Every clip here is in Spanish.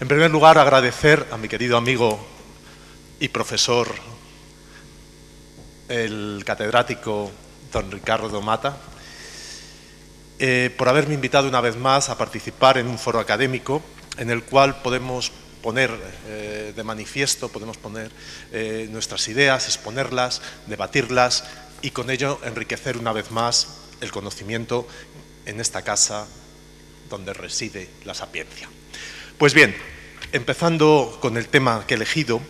En primer lugar, agradecer a mi querido amigo y profesor, el catedrático don Ricardo Mata, por haberme invitado una vez más a participar en un foro académico en el cual podemos poner de manifiesto, podemos poner nuestras ideas, exponerlas, debatirlas y con ello enriquecer una vez más el conocimiento en esta casa donde reside la sapiencia. Pues bien, empezando con el tema que he elegido,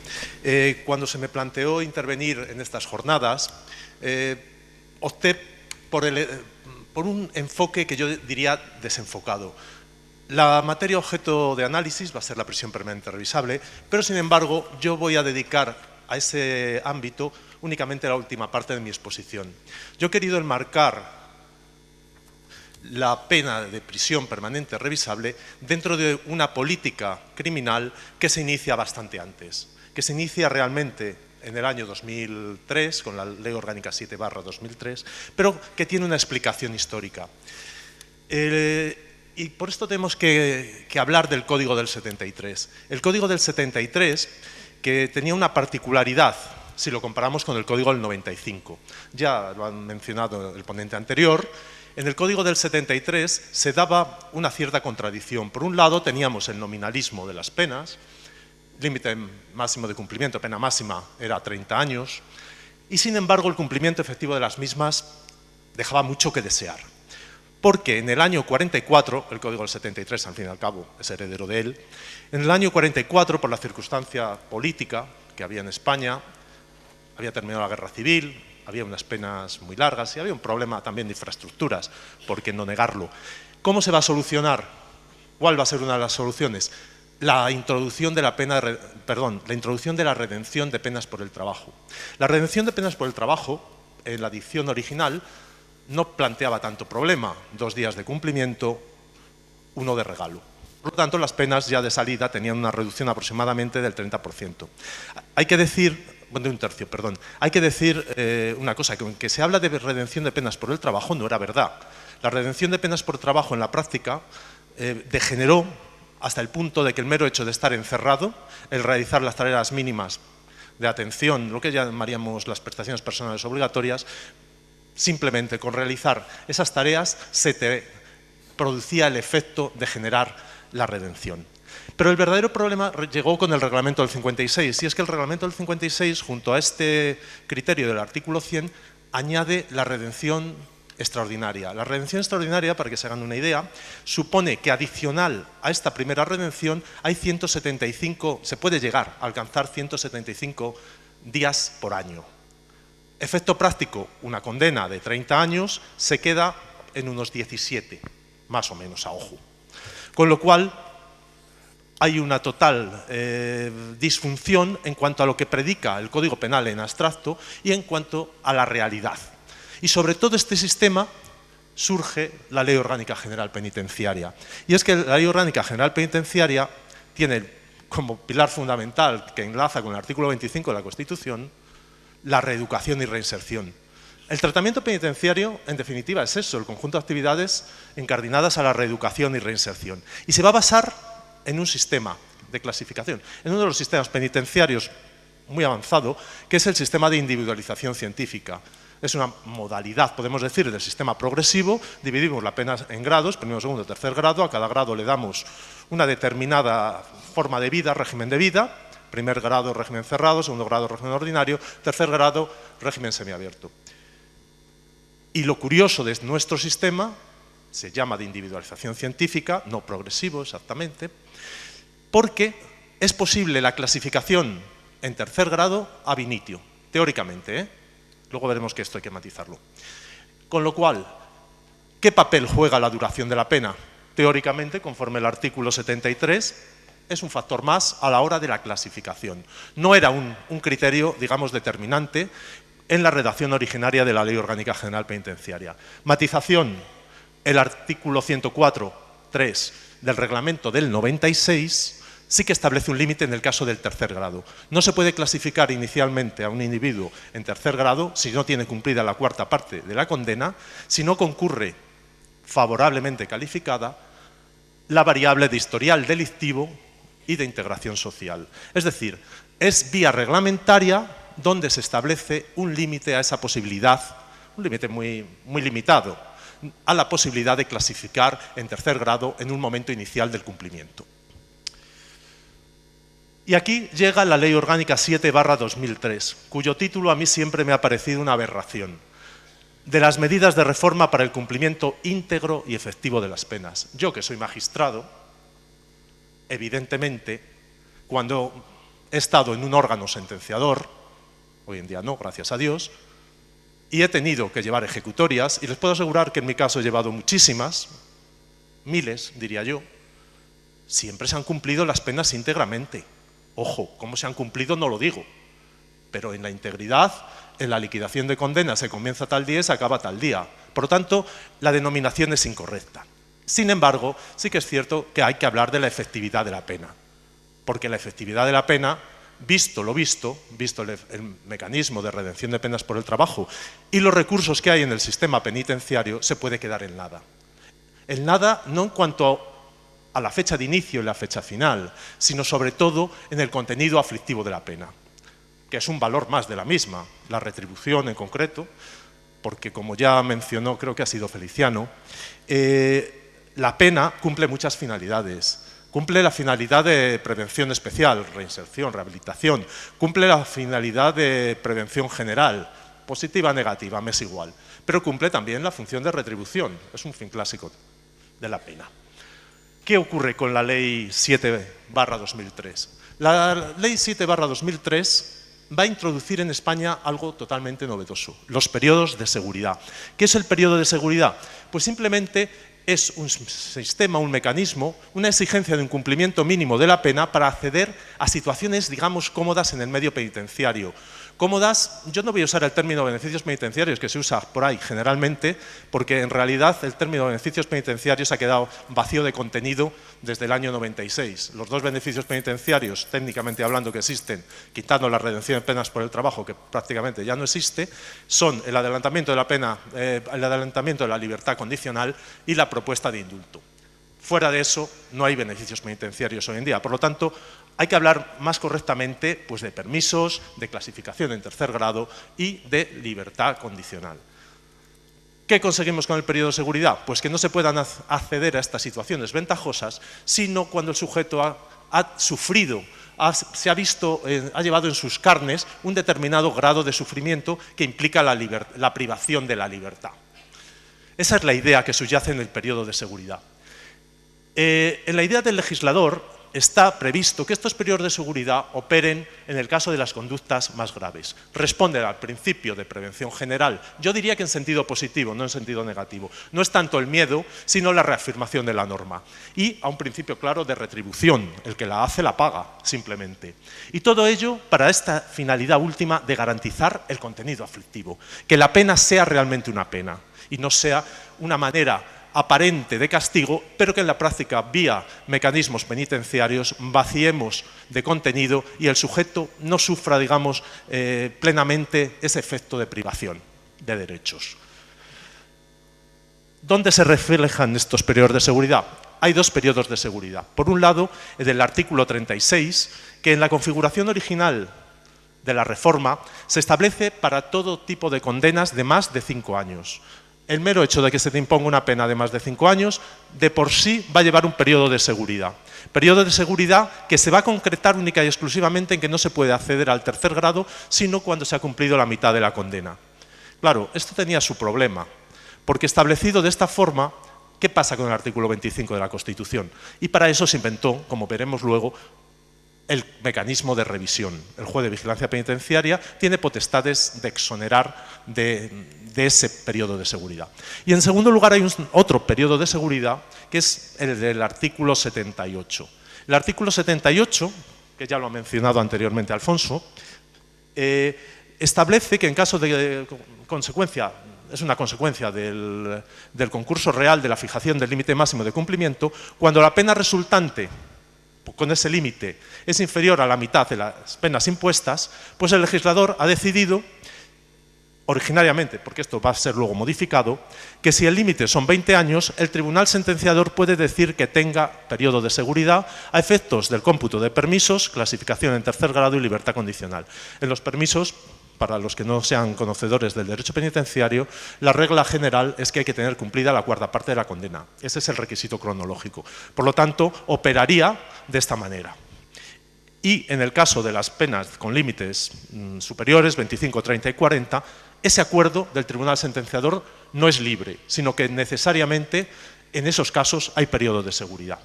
cuando se me planteó intervenir en estas jornadas, opté por un enfoque que yo diría desenfocado. La materia objeto de análisis va a ser la prisión permanente revisable, pero sin embargo yo voy a dedicar a ese ámbito únicamente la última parte de mi exposición. Yo he querido enmarcar la pena de prisión permanente revisable dentro de una política criminal que se inicia bastante antes, que se inicia realmente en el año 2003, con la Ley Orgánica 7/2003, pero que tiene una explicación histórica. Y por esto tenemos que hablar del Código del 73. El Código del 73, que tenía una particularidad, si lo comparamos con el Código del 95. Ya lo han mencionado el ponente anterior. En el Código del 73 se daba una cierta contradicción. Por un lado teníamos el nominalismo de las penas, límite máximo de cumplimiento, pena máxima era 30 años, y sin embargo el cumplimiento efectivo de las mismas dejaba mucho que desear. Porque en el año 44, el Código del 73 al fin y al cabo es heredero de él, en el año 44 por la circunstancia política que había en España, había terminado la guerra civil, había unas penas muy largas y había un problema también de infraestructuras, por qué no negarlo. ¿Cómo se va a solucionar? ¿Cuál va a ser una de las soluciones? La introducción de la introducción de la redención de penas por el trabajo. La redención de penas por el trabajo, en la dicción original, no planteaba tanto problema, 2 días de cumplimiento, 1 de regalo. Por lo tanto, las penas ya de salida tenían una reducción aproximadamente del 30%. Hay que decir, bueno, de 1/3, perdón. Hay que decir una cosa, que aunque se habla de redención de penas por el trabajo, no era verdad. La redención de penas por trabajo en la práctica degeneró hasta el punto de que el mero hecho de estar encerrado, el realizar las tareas mínimas de atención, lo que llamaríamos las prestaciones personales obligatorias, simplemente con realizar esas tareas se te producía el efecto de generar la redención. Pero el verdadero problema llegó con el reglamento del 56, y es que el reglamento del 56, junto a este criterio del artículo 100, añade la redención extraordinaria. La redención extraordinaria, para que se hagan una idea, supone que adicional a esta primera redención hay 175, se puede llegar a alcanzar 175 días por año. Efecto práctico, una condena de 30 años se queda en unos 17, más o menos a ojo. Con lo cual, hay una total disfunción en cuanto a lo que predica el Código Penal en abstracto y en cuanto a la realidad. Y sobre todo este sistema surge la Ley Orgánica General Penitenciaria. Y es que la Ley Orgánica General Penitenciaria tiene como pilar fundamental, que enlaza con el artículo 25 de la Constitución, la reeducación y reinserción. El tratamiento penitenciario, en definitiva, es eso, el conjunto de actividades encardinadas a la reeducación y reinserción. Y se va a basar en un sistema de clasificación, en uno de los sistemas penitenciarios muy avanzado, que es el sistema de individualización científica. Es una modalidad, podemos decir, del sistema progresivo. Dividimos la pena en grados, primero, segundo, tercer grado. A cada grado le damos una determinada forma de vida, régimen de vida. Primer grado, régimen cerrado. Segundo grado, régimen ordinario. Tercer grado, régimen semiabierto. Y lo curioso de nuestro sistema, se llama de individualización científica, no progresivo exactamente, porque es posible la clasificación en tercer grado ab initio, teóricamente, ¿eh? Luego veremos que esto hay que matizarlo. Con lo cual, ¿qué papel juega la duración de la pena? Teóricamente, conforme el artículo 73, es un factor más a la hora de la clasificación. No era un criterio, digamos, determinante en la redacción originaria de la Ley Orgánica General Penitenciaria. Matización, el artículo 104.3 del reglamento del 96 sí que establece un límite en el caso del tercer grado. No se puede clasificar inicialmente a un individuo en tercer grado si no tiene cumplida la 4ª parte de la condena, si no concurre favorablemente calificada la variable de historial delictivo y de integración social. Es decir, es vía reglamentaria donde se establece un límite a esa posibilidad, un límite muy limitado, a la posibilidad de clasificar en tercer grado en un momento inicial del cumplimiento. Y aquí llega la Ley Orgánica 7/2003, cuyo título a mí siempre me ha parecido una aberración, de las medidas de reforma para el cumplimiento íntegro y efectivo de las penas. Yo, que soy magistrado, evidentemente, cuando he estado en un órgano sentenciador, hoy en día no, gracias a Dios, y he tenido que llevar ejecutorias, y les puedo asegurar que en mi caso he llevado muchísimas, miles, diría yo, siempre se han cumplido las penas íntegramente. Ojo, cómo se han cumplido no lo digo, pero en la integridad, en la liquidación de condenas se comienza tal día y se acaba tal día. Por lo tanto, la denominación es incorrecta. Sin embargo, sí que es cierto que hay que hablar de la efectividad de la pena, porque la efectividad de la pena, visto el mecanismo de redención de penas por el trabajo y los recursos que hay en el sistema penitenciario, se puede quedar en nada. En nada no en cuanto a la fecha de inicio y la fecha final, sino sobre todo en el contenido aflictivo de la pena, que es un valor más de la misma, la retribución en concreto, porque como ya mencionó, creo que ha sido Feliciano, la pena cumple muchas finalidades. Cumple la finalidad de prevención especial, reinserción, rehabilitación, cumple la finalidad de prevención general, positiva, negativa, me es igual, pero cumple también la función de retribución, es un fin clásico de la pena. ¿Qué ocurre con la Ley 7/2003? La Ley 7/2003 va a introducir en España algo totalmente novedoso, los periodos de seguridad. ¿Qué es el periodo de seguridad? Pues simplemente es un sistema, un mecanismo, una exigencia de un cumplimiento mínimo de la pena para acceder a situaciones, digamos, cómodas en el medio penitenciario. Cómodas, yo no voy a usar el término beneficios penitenciarios que se usa por ahí generalmente, porque en realidad el término beneficios penitenciarios ha quedado vacío de contenido desde el año 96. Los dos beneficios penitenciarios, técnicamente hablando, que existen, quitando la redención de penas por el trabajo, que prácticamente ya no existe, son el adelantamiento de la pena, el adelantamiento de la libertad condicional y la propuesta de indulto. Fuera de eso, no hay beneficios penitenciarios hoy en día. Por lo tanto, hay que hablar más correctamente pues, de permisos, de clasificación en tercer grado y de libertad condicional. ¿Qué conseguimos con el periodo de seguridad? Pues que no se puedan acceder a estas situaciones ventajosas, sino cuando el sujeto ha sufrido, se ha visto, ha llevado en sus carnes un determinado grado de sufrimiento que implica la privación de la libertad. Esa es la idea que subyace en el periodo de seguridad. En la idea del legislador está previsto que estos periodos de seguridad operen en el caso de las conductas más graves. Responden al principio de prevención general, yo diría que en sentido positivo, no en sentido negativo. No es tanto el miedo, sino la reafirmación de la norma. Y a un principio claro de retribución, el que la hace la paga, simplemente. Y todo ello para esta finalidad última de garantizar el contenido aflictivo, que la pena sea realmente una pena y no sea una manera aparente de castigo, pero que en la práctica, vía mecanismos penitenciarios, vaciemos de contenido y el sujeto no sufra, digamos, plenamente ese efecto de privación de derechos. ¿Dónde se reflejan estos periodos de seguridad? Hay dos periodos de seguridad. Por un lado, el del artículo 36, que en la configuración original de la reforma se establece para todo tipo de condenas de más de 5 años. El mero hecho de que se te imponga una pena de más de 5 años, de por sí va a llevar un periodo de seguridad. Periodo de seguridad que se va a concretar única y exclusivamente en que no se puede acceder al tercer grado, sino cuando se ha cumplido la mitad de la condena. Claro, esto tenía su problema, porque establecido de esta forma, ¿qué pasa con el artículo 25 de la Constitución? Y para eso se inventó, como veremos luego, el mecanismo de revisión. El juez de vigilancia penitenciaria tiene potestades de exonerar de ese periodo de seguridad. Y en segundo lugar hay otro periodo de seguridad que es el del artículo 78. El artículo 78, que ya lo ha mencionado anteriormente Alfonso, establece que en caso de consecuencia, es una consecuencia del concurso real de la fijación del límite máximo de cumplimiento, cuando la pena resultante con ese límite es inferior a la mitad de las penas impuestas, pues el legislador ha decidido originariamente, porque esto va a ser luego modificado, que si el límite son 20 años, el tribunal sentenciador puede decir que tenga periodo de seguridad a efectos del cómputo de permisos, clasificación en tercer grado y libertad condicional. En los permisos, para los que no sean conocedores del derecho penitenciario, la regla general es que hay que tener cumplida la cuarta parte de la condena. Ese es el requisito cronológico. Por lo tanto, operaría de esta manera. Y en el caso de las penas con límites superiores, 25, 30 y 40, ese acuerdo del tribunal sentenciador no es libre, sino que necesariamente en esos casos hay periodo de seguridad.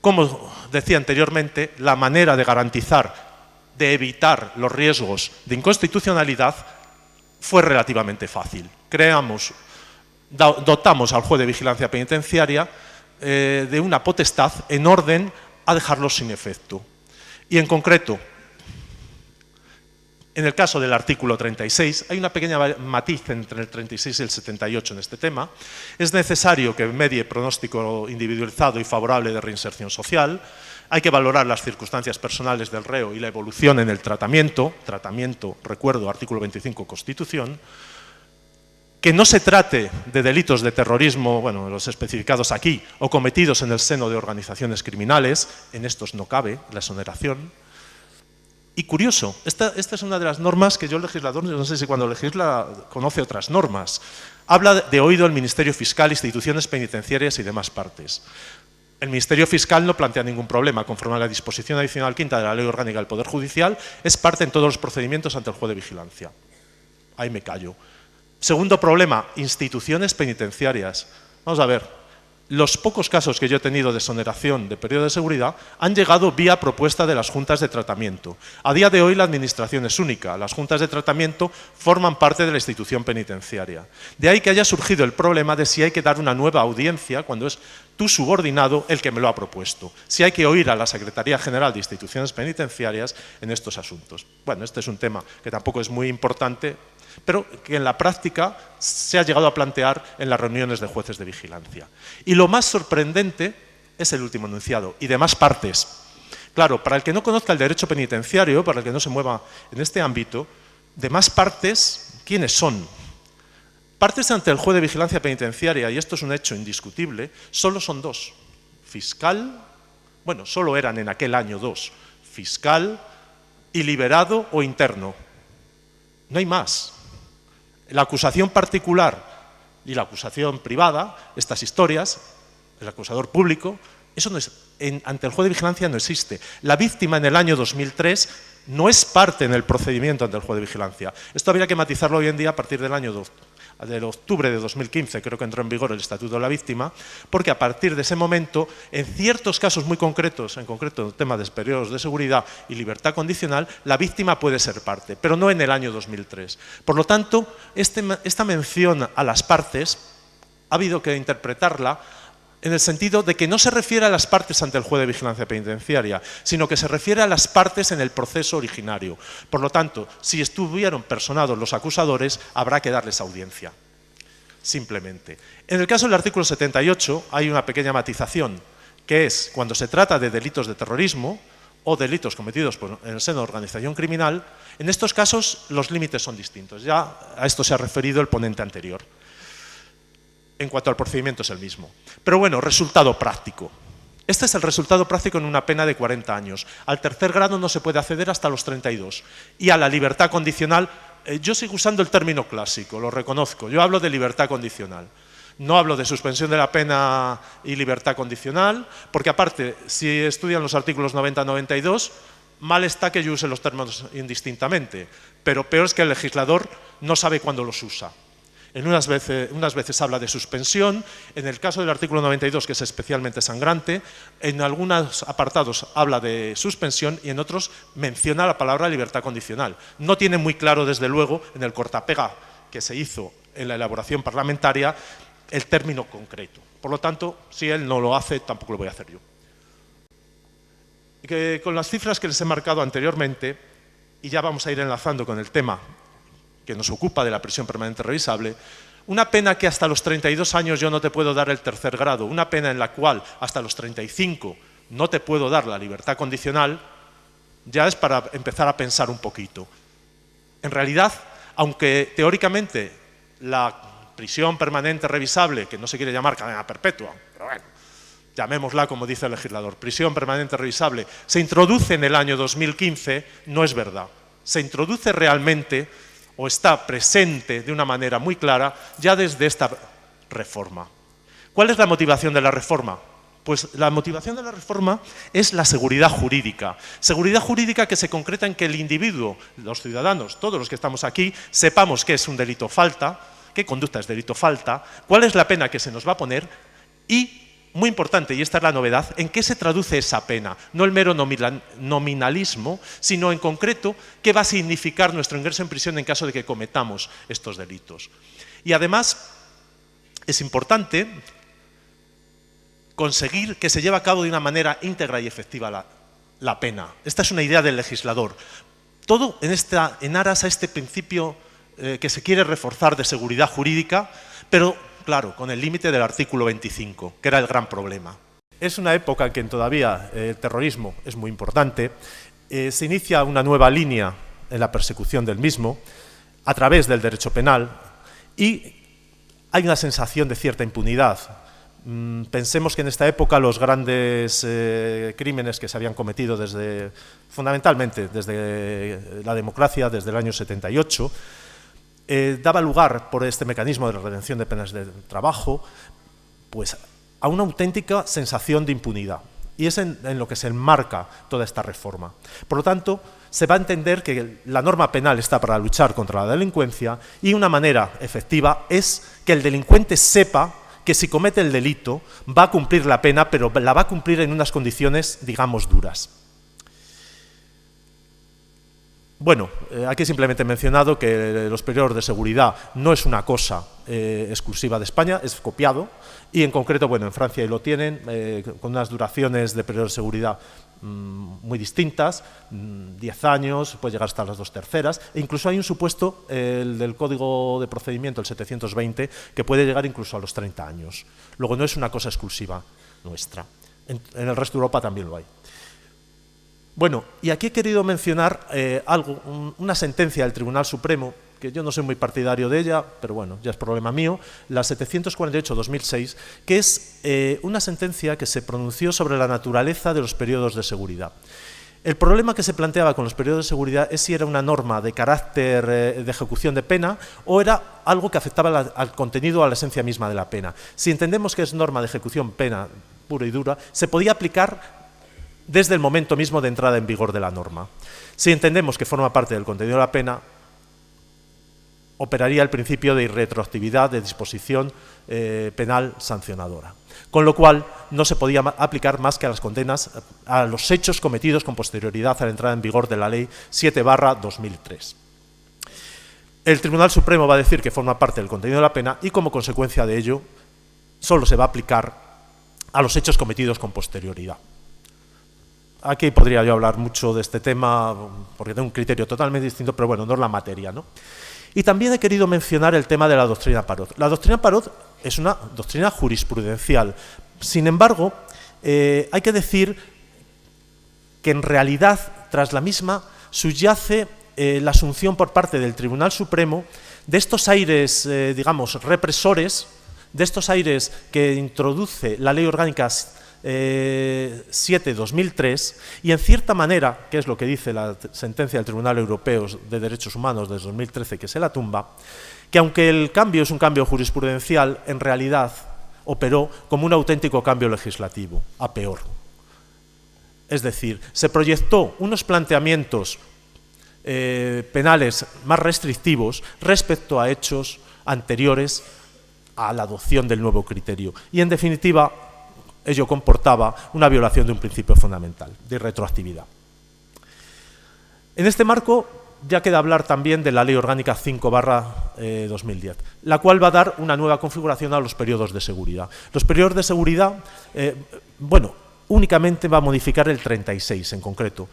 Como decía anteriormente, la manera de garantizar, de evitar los riesgos de inconstitucionalidad fue relativamente fácil. Dotamos al juez de vigilancia penitenciaria de una potestad en orden a dejarlos sin efecto. Y en concreto, en el caso del artículo 36, hay una pequeña matiz entre el 36 y el 78 en este tema. Es necesario que medie pronóstico individualizado y favorable de reinserción social. Hay que valorar las circunstancias personales del reo y la evolución en el tratamiento, recuerdo, artículo 25, Constitución. Que no se trate de delitos de terrorismo, bueno, los especificados aquí, o cometidos en el seno de organizaciones criminales, en estos no cabe la exoneración. Y curioso, esta es una de las normas que yo, el legislador, no sé si cuando legisla conoce otras normas. Habla de oído el Ministerio Fiscal, instituciones penitenciarias y demás partes. El Ministerio Fiscal no plantea ningún problema, conforme a la disposición adicional quinta de la Ley Orgánica del Poder Judicial, es parte en todos los procedimientos ante el juez de vigilancia. Ahí me callo. Segundo problema, instituciones penitenciarias. Vamos a ver, los pocos casos que yo he tenido de exoneración de periodo de seguridad han llegado vía propuesta de las juntas de tratamiento. A día de hoy la administración es única, las juntas de tratamiento forman parte de la institución penitenciaria. De ahí que haya surgido el problema de si hay que dar una nueva audiencia cuando es tu subordinado el que me lo ha propuesto, si hay que oír a la Secretaría General de Instituciones Penitenciarias en estos asuntos. Bueno, este es un tema que tampoco es muy importante, pero que en la práctica se ha llegado a plantear en las reuniones de jueces de vigilancia. Y lo más sorprendente es el último enunciado, y demás partes. Claro, para el que no conozca el derecho penitenciario, para el que no se mueva en este ámbito, demás partes, ¿quiénes son? Partes ante el juez de vigilancia penitenciaria, y esto es un hecho indiscutible, solo son dos. Fiscal, bueno, solo eran en aquel año dos, fiscal y liberado o interno. No hay más. La acusación particular y la acusación privada, estas historias, el acusador público, eso no es, ante el juez de vigilancia no existe. La víctima en el año 2003 no es parte en el procedimiento ante el juez de vigilancia. Esto habría que matizarlo hoy en día a partir del año del octubre de 2015, creo que entró en vigor el Estatuto de la Víctima, porque a partir de ese momento, en ciertos casos muy concretos, en concreto el tema de periodos de seguridad y libertad condicional, la víctima puede ser parte, pero no en el año 2003. Por lo tanto, esta mención a las partes ha habido que interpretarla en el sentido de que no se refiere a las partes ante el juez de vigilancia penitenciaria, sino que se refiere a las partes en el proceso originario. Por lo tanto, si estuvieron personados los acusadores, habrá que darles audiencia, simplemente. En el caso del artículo 78 hay una pequeña matización, que es cuando se trata de delitos de terrorismo o delitos cometidos en el seno de organización criminal, en estos casos los límites son distintos. Ya a esto se ha referido el ponente anterior. En cuanto al procedimiento es el mismo. Pero bueno, resultado práctico. Este es el resultado práctico en una pena de 40 años. Al tercer grado no se puede acceder hasta los 32. Y a la libertad condicional, yo sigo usando el término clásico, lo reconozco. Yo hablo de libertad condicional. No hablo de suspensión de la pena y libertad condicional, porque aparte, si estudian los artículos 90-92, mal está que yo use los términos indistintamente, pero peor es que el legislador no sabe cuándo los usa. Unas veces habla de suspensión, en el caso del artículo 92, que es especialmente sangrante, en algunos apartados habla de suspensión y en otros menciona la palabra libertad condicional. No tiene muy claro, desde luego, en el cortapega que se hizo en la elaboración parlamentaria, el término concreto. Por lo tanto, si él no lo hace, tampoco lo voy a hacer yo. Con las cifras que les he marcado anteriormente, y ya vamos a ir enlazando con el tema que nos ocupa de la prisión permanente revisable, una pena que hasta los 32 años yo no te puedo dar el tercer grado, una pena en la cual hasta los 35 no te puedo dar la libertad condicional, ya es para empezar a pensar un poquito. En realidad, aunque teóricamente la prisión permanente revisable, que no se quiere llamar cadena perpetua, pero bueno, llamémosla como dice el legislador, prisión permanente revisable, se introduce en el año 2015, no es verdad. Se introduce realmente o está presente de una manera muy clara ya desde esta reforma. ¿Cuál es la motivación de la reforma? Pues la motivación de la reforma es la seguridad jurídica. Seguridad jurídica que se concreta en que el individuo, los ciudadanos, todos los que estamos aquí, sepamos qué es un delito falta, qué conducta es delito falta, cuál es la pena que se nos va a poner y, muy importante, y esta es la novedad, en qué se traduce esa pena. No el mero nominalismo, sino en concreto qué va a significar nuestro ingreso en prisión en caso de que cometamos estos delitos. Y además es importante conseguir que se lleve a cabo de una manera íntegra y efectiva la pena. Esta es una idea del legislador. Todo en aras a este principio que se quiere reforzar de seguridad jurídica, pero claro, con el límite del artículo 25, que era el gran problema. Es una época en que todavía el terrorismo es muy importante, se inicia una nueva línea en la persecución del mismo a través del derecho penal y hay una sensación de cierta impunidad. Pensemos que en esta época los grandes crímenes que se habían cometido fundamentalmente desde la democracia, desde el año 78, daba lugar, por este mecanismo de la redención de penas de trabajo, pues, a una auténtica sensación de impunidad. Y es en lo que se enmarca toda esta reforma. Por lo tanto, se va a entender que la norma penal está para luchar contra la delincuencia y una manera efectiva es que el delincuente sepa que si comete el delito va a cumplir la pena, pero la va a cumplir en unas condiciones, digamos, duras. Bueno, aquí simplemente he mencionado que los periodos de seguridad no es una cosa exclusiva de España, es copiado y en concreto, bueno, en Francia lo tienen con unas duraciones de periodo de seguridad muy distintas, 10 años, puede llegar hasta las 2/3, e incluso hay un supuesto, el del Código de Procedimiento, el 720, que puede llegar incluso a los 30 años. Luego no es una cosa exclusiva nuestra, en el resto de Europa también lo hay. Bueno, y aquí he querido mencionar una sentencia del Tribunal Supremo, que yo no soy muy partidario de ella, pero bueno, ya es problema mío, la 748/2006, que es una sentencia que se pronunció sobre la naturaleza de los periodos de seguridad. El problema que se planteaba con los periodos de seguridad es si era una norma de carácter de ejecución de pena o era algo que afectaba al contenido, a la esencia misma de la pena. Si entendemos que es norma de ejecución pena pura y dura, se podía aplicar desde el momento mismo de entrada en vigor de la norma. Si entendemos que forma parte del contenido de la pena, operaría el principio de irretroactividad de disposición penal sancionadora. Con lo cual, no se podía aplicar más que a las condenas, a los hechos cometidos con posterioridad a la entrada en vigor de la Ley 7/2003. El Tribunal Supremo va a decir que forma parte del contenido de la pena y, como consecuencia de ello, solo se va a aplicar a los hechos cometidos con posterioridad. Aquí podría yo hablar mucho de este tema, porque tengo un criterio totalmente distinto, pero bueno, no es la materia, ¿no? Y también he querido mencionar el tema de la doctrina Parot. La doctrina Parot es una doctrina jurisprudencial. Sin embargo, hay que decir que en realidad, tras la misma, subyace la asunción por parte del Tribunal Supremo de estos aires, digamos, represores, de estos aires que introduce la Ley Orgánica 7/2003 y en cierta manera, que es lo que dice la sentencia del Tribunal Europeo de Derechos Humanos de 2013 que se la tumba, que aunque el cambio es un cambio jurisprudencial, en realidad operó como un auténtico cambio legislativo, a peor. Es decir, se proyectó unos planteamientos penales más restrictivos respecto a hechos anteriores a la adopción del nuevo criterio y en definitiva ello comportaba una violación de un principio fundamental, de retroactividad. En este marco ya queda hablar también de la Ley Orgánica 5/2010, la cual va a dar una nueva configuración a los periodos de seguridad. Los periodos de seguridad, bueno, únicamente va a modificar el 36 en concreto.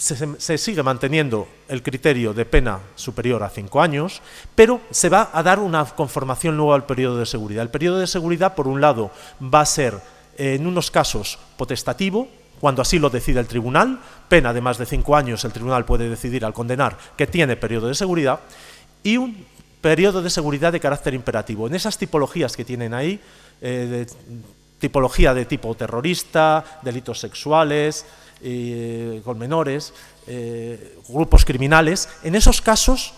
Se sigue manteniendo el criterio de pena superior a 5 años, pero se va a dar una conformación nueva al periodo de seguridad. El periodo de seguridad, por un lado, va a ser, en unos casos, potestativo, cuando así lo decide el tribunal, pena de más de 5 años, el tribunal puede decidir al condenar que tiene periodo de seguridad, y un periodo de seguridad de carácter imperativo. En esas tipologías que tienen ahí, tipología de tipo terrorista, delitos sexuales, con menores, grupos criminales, en esos casos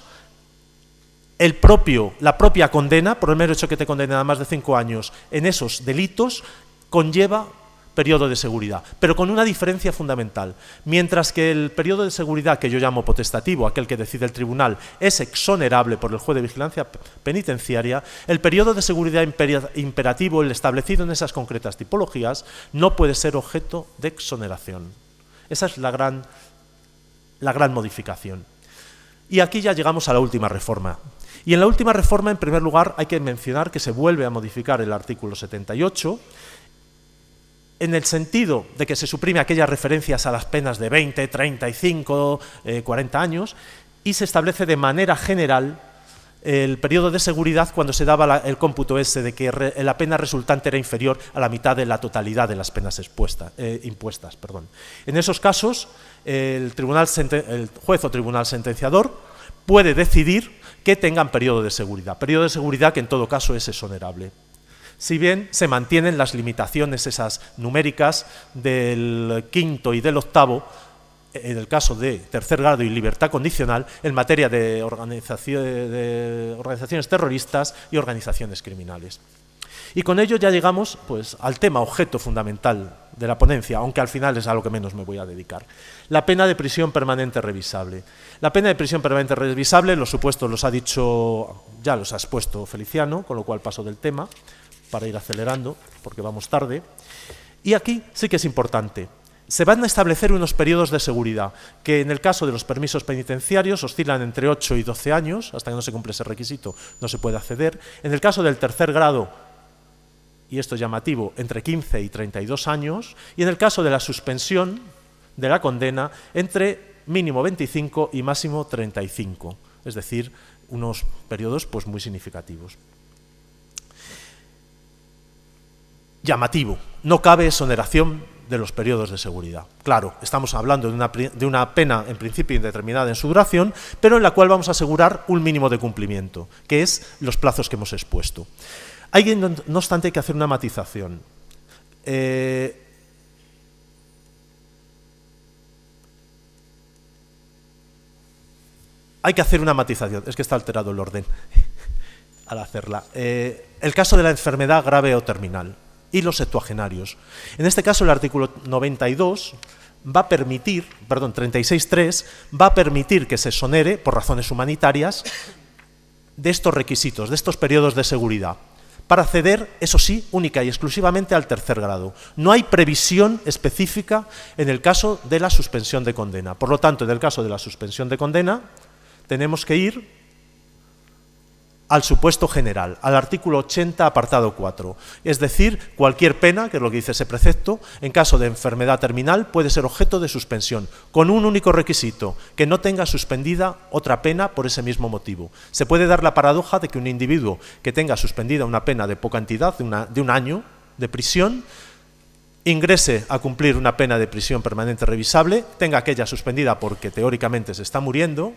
la propia condena, por el mero hecho que te condenen a más de 5 años en esos delitos, conlleva periodo de seguridad, pero con una diferencia fundamental. Mientras que el periodo de seguridad, que yo llamo potestativo, aquel que decide el tribunal, es exonerable por el juez de vigilancia penitenciaria, el periodo de seguridad imperativo, el establecido en esas concretas tipologías, no puede ser objeto de exoneración. Esa es la gran modificación. Y aquí ya llegamos a la última reforma. Y en la última reforma, en primer lugar, hay que mencionar que se vuelve a modificar el artículo 78, en el sentido de que se suprime aquellas referencias a las penas de 20, 35, 40 años, y se establece de manera general el periodo de seguridad cuando se daba el cómputo ese de que la pena resultante era inferior a la mitad de la totalidad de las penas impuestas. En esos casos, el juez o tribunal sentenciador puede decidir que tengan periodo de seguridad que en todo caso es exonerable. Si bien se mantienen las limitaciones esas numéricas del quinto y del octavo, en el caso de tercer grado y libertad condicional, en materia de organizaciones terroristas y organizaciones criminales. Y con ello ya llegamos pues, al tema objeto fundamental de la ponencia, aunque al final es a lo que menos me voy a dedicar. La pena de prisión permanente revisable. La pena de prisión permanente revisable, los supuestos los ha dicho, ya los ha expuesto Feliciano, con lo cual paso del tema, para ir acelerando, porque vamos tarde. Y aquí sí que es importante. Se van a establecer unos periodos de seguridad que en el caso de los permisos penitenciarios oscilan entre 8 y 12 años, hasta que no se cumple ese requisito no se puede acceder. En el caso del tercer grado, y esto es llamativo, entre 15 y 32 años, y en el caso de la suspensión de la condena, entre mínimo 25 y máximo 35, es decir, unos periodos pues, muy significativos. Llamativo, no cabe exoneración de los periodos de seguridad. Claro, estamos hablando de una pena en principio indeterminada en su duración, pero en la cual vamos a asegurar un mínimo de cumplimiento, que es los plazos que hemos expuesto. Hay, no obstante, que hacer una matización. Hay que hacer una matización, es que está alterado el orden al hacerla. El caso de la enfermedad grave o terminal y los septuagenarios. En este caso, el artículo 92 va a permitir, 36.3, va a permitir que se exonere, por razones humanitarias, de estos requisitos, de estos periodos de seguridad, para acceder, eso sí, única y exclusivamente al tercer grado. No hay previsión específica en el caso de la suspensión de condena. Por lo tanto, en el caso de la suspensión de condena, tenemos que ir al supuesto general, al artículo 80, apartado 4. Es decir, cualquier pena, que es lo que dice ese precepto, en caso de enfermedad terminal puede ser objeto de suspensión, con un único requisito, que no tenga suspendida otra pena por ese mismo motivo. Se puede dar la paradoja de que un individuo que tenga suspendida una pena de poca entidad, de un año de prisión, ingrese a cumplir una pena de prisión permanente revisable, tenga aquella suspendida porque teóricamente se está muriendo,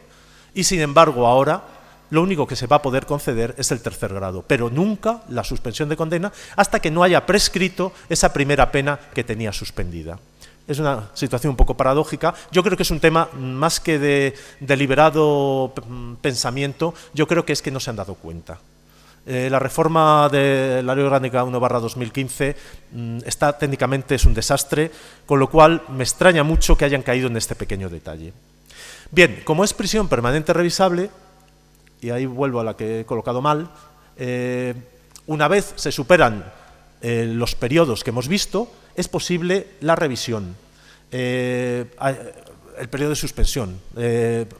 y sin embargo ahora lo único que se va a poder conceder es el tercer grado, pero nunca la suspensión de condena hasta que no haya prescrito esa primera pena que tenía suspendida. Es una situación un poco paradójica. Yo creo que es un tema más que de deliberado pensamiento, yo creo que es que no se han dado cuenta. La reforma de la Ley Orgánica 1/2015 técnicamente es un desastre, con lo cual me extraña mucho que hayan caído en este pequeño detalle. Bien, como es prisión permanente revisable, y ahí vuelvo a la que he colocado mal, una vez se superan los periodos que hemos visto, es posible la revisión, el periodo de suspensión,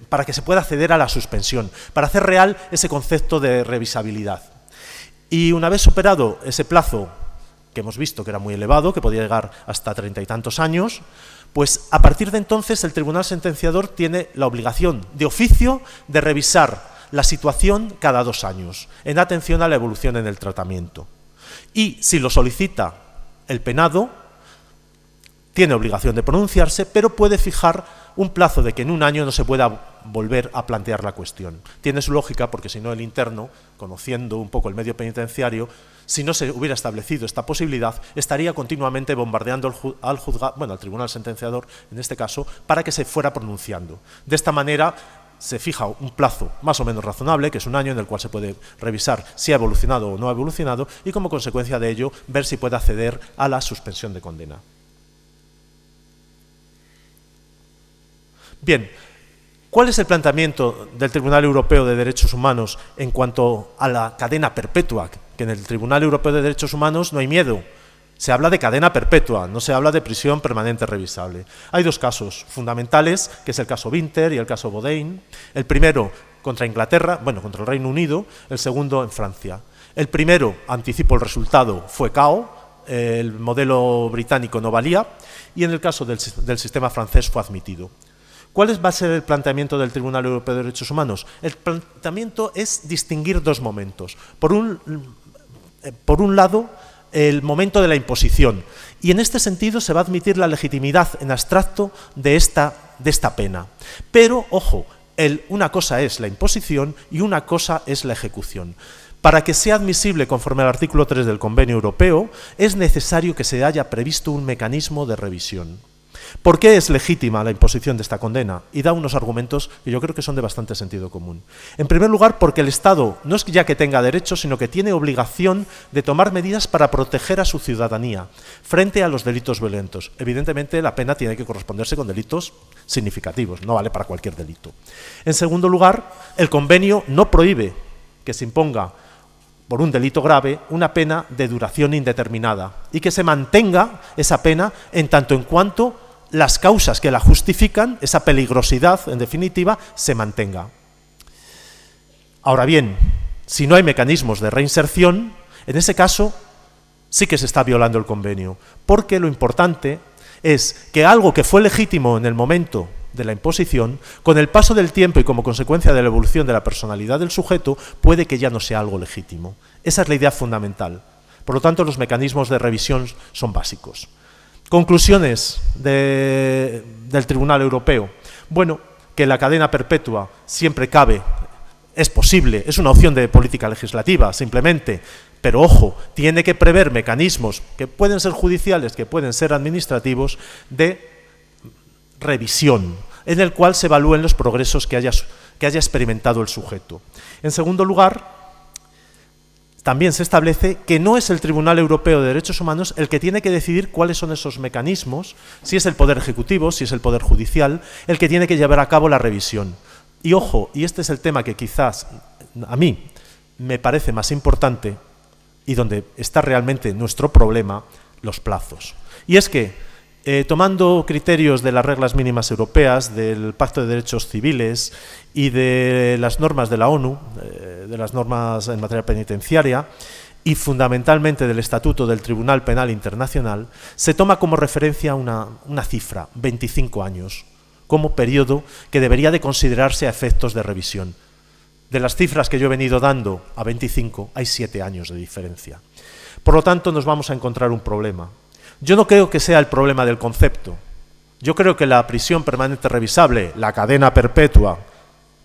para que se pueda acceder a la suspensión, para hacer real ese concepto de revisabilidad. Y una vez superado ese plazo que hemos visto que era muy elevado, que podía llegar hasta 30 y tantos años, pues a partir de entonces el tribunal sentenciador tiene la obligación de oficio de revisar la situación cada 2 años, en atención a la evolución en el tratamiento. Y si lo solicita el penado, tiene obligación de pronunciarse, pero puede fijar un plazo de que en un año no se pueda volver a plantear la cuestión. Tiene su lógica porque si no el interno, conociendo un poco el medio penitenciario, si no se hubiera establecido esta posibilidad, estaría continuamente bombardeando al juzgado, bueno, al tribunal sentenciador, en este caso, para que se fuera pronunciando. De esta manera se fija un plazo más o menos razonable, que es un año, en el cual se puede revisar si ha evolucionado o no ha evolucionado y como consecuencia de ello ver si puede acceder a la suspensión de condena. Bien, ¿cuál es el planteamiento del Tribunal Europeo de Derechos Humanos en cuanto a la cadena perpetua? Que en el Tribunal Europeo de Derechos Humanos no hay miedo. Se habla de cadena perpetua, no se habla de prisión permanente revisable. Hay dos casos fundamentales, que es el caso Winter y el caso Boudin. El primero contra Inglaterra, bueno, contra el Reino Unido, el segundo en Francia. El primero, anticipo el resultado, fue KO, el modelo británico no valía, y en el caso del sistema francés fue admitido. ¿Cuál va a ser el planteamiento del Tribunal Europeo de Derechos Humanos? El planteamiento es distinguir dos momentos. Por un lado, el momento de la imposición. Y en este sentido se va a admitir la legitimidad en abstracto de esta pena. Pero, ojo, una cosa es la imposición y una cosa es la ejecución. Para que sea admisible conforme al artículo 3 del Convenio Europeo, es necesario que se haya previsto un mecanismo de revisión. ¿Por qué es legítima la imposición de esta condena? Y da unos argumentos que yo creo que son de bastante sentido común. En primer lugar, porque el Estado no es ya que tenga derechos, sino que tiene obligación de tomar medidas para proteger a su ciudadanía frente a los delitos violentos. Evidentemente, la pena tiene que corresponderse con delitos significativos, no vale para cualquier delito. En segundo lugar, el convenio no prohíbe que se imponga por un delito grave, una pena de duración indeterminada y que se mantenga esa pena en tanto en cuanto las causas que la justifican, esa peligrosidad, en definitiva, se mantenga. Ahora bien, si no hay mecanismos de reinserción, en ese caso sí que se está violando el convenio, porque lo importante es que algo que fue legítimo en el momento de la imposición, con el paso del tiempo y como consecuencia de la evolución de la personalidad del sujeto, puede que ya no sea algo legítimo. Esa es la idea fundamental. Por lo tanto, los mecanismos de revisión son básicos. Conclusiones del Tribunal Europeo. Bueno, que la cadena perpetua siempre cabe, es posible, es una opción de política legislativa, simplemente, pero ojo, tiene que prever mecanismos que pueden ser judiciales, que pueden ser administrativos, de revisión, en el cual se evalúen los progresos que haya experimentado el sujeto. En segundo lugar, también se establece que no es el Tribunal Europeo de Derechos Humanos el que tiene que decidir cuáles son esos mecanismos, si es el Poder Ejecutivo, si es el Poder Judicial, el que tiene que llevar a cabo la revisión. Y ojo, y este es el tema que quizás a mí me parece más importante y donde está realmente nuestro problema, los plazos. Y es que, tomando criterios de las reglas mínimas europeas, del Pacto de Derechos Civiles y de las normas de la ONU, de las normas en materia penitenciaria y fundamentalmente del Estatuto del Tribunal Penal Internacional, se toma como referencia una cifra, 25 años, como periodo que debería de considerarse a efectos de revisión. De las cifras que yo he venido dando a 25, hay 7 años de diferencia. Por lo tanto, nos vamos a encontrar un problema. Yo no creo que sea el problema del concepto. Yo creo que la prisión permanente revisable, la cadena perpetua,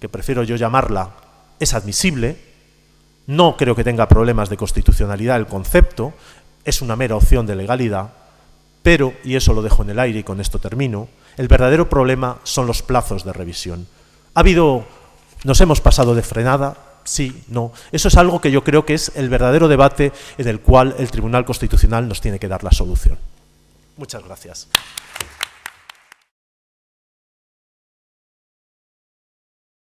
que prefiero yo llamarla, es admisible. No creo que tenga problemas de constitucionalidad el concepto, es una mera opción de legalidad, pero, y eso lo dejo en el aire y con esto termino, el verdadero problema son los plazos de revisión. Nos hemos pasado de frenada, sí, no. Eso es algo que yo creo que es el verdadero debate en el cual el Tribunal Constitucional nos tiene que dar la solución. Muchas gracias.